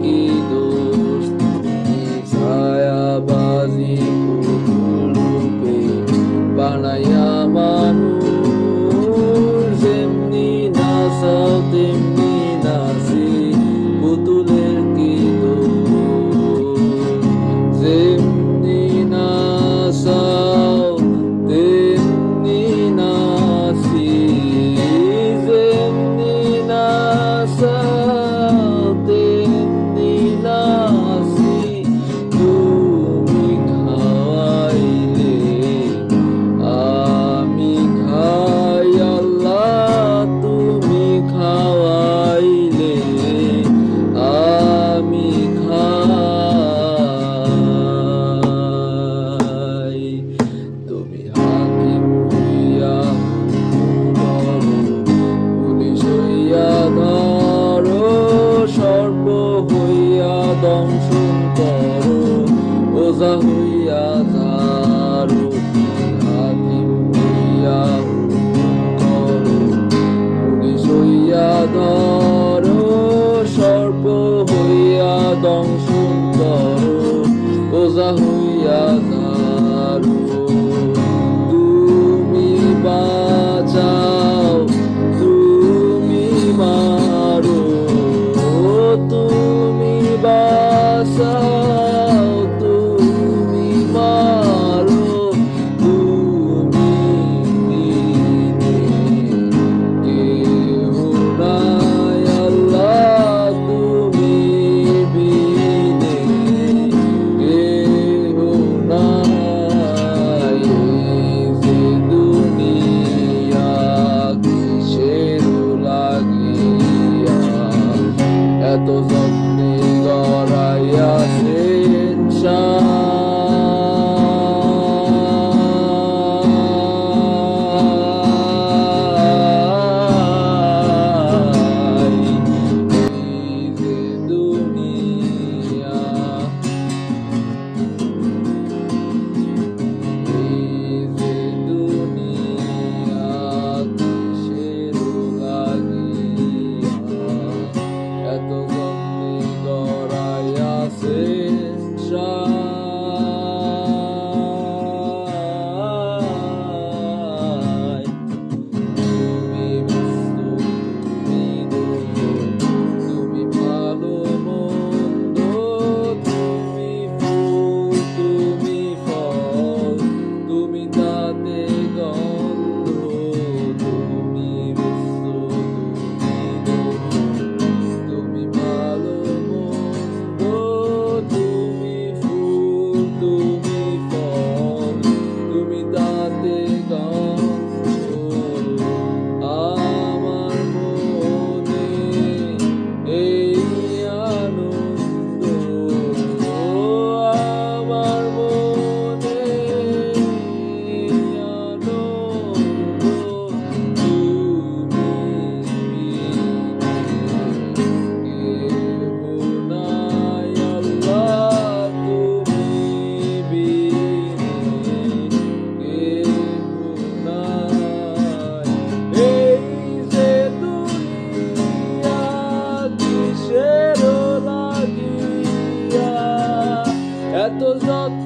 কি দোষ, তুমি ছায়াবাজি পুতুল রূপে বানাইয়া মানুষ, যেমনি নাচাও তেমনি নাচি পুতুলের কি দোষ, যেমনি নাচাও তেমনি নাচি, যেমনি নাচাও তেমনি নাচি, তুমি খাওয়াইলে আমি খাই আল্লাহ, তুমি খাওয়াইলে আমি খাই। তুমি হাকিম হইয়া ধরো, পুলিশ হইয়া ধরো, সর্প হইয়া দংশন করো, ওঝা হইয়া ধারো। হাকিম হইয়া ধরো, পুলিশ হইয়া ধরো, সর্প হইয়া দংশন করো, ওঝা হইয়া ধারো। তুমি বাঁচাও তুমি মারো, তুমি বাঁচাও তুমি মারো, তুমি বিনে কেহ নাই আল্লাহ, তুমি বিনে কেহ নাই। যে দুনিয়া কিসের লাগিয়া এত যত্নে গড়াইয়াছেন সাই। এই যে দুনিয়া, এই যে দুনিয়া কিসের লাগিয়া এত যত্নে গড়াইয়াছেন সাই। তুমি বস্তু, তুমি দোষ, তুমি ভালো মন্দ, তুমি ফুল তুমি ফল, তুমি তাতে গন্ধ। তুমি বস্তু, তুমি দোষ, তুমি ভালো মন্দ, তুমি ফুল তুমি ফল, তুমি তাতে গন্ধ। আমার মনে এই আনন্দ, আমার মনে এই আনন্দ, তুমি কেহ নাই আল্লাহ, তুমি বিনে কেহ নাই। এই যে দুনিয়া কিসের লাগিয়া এত যত্ন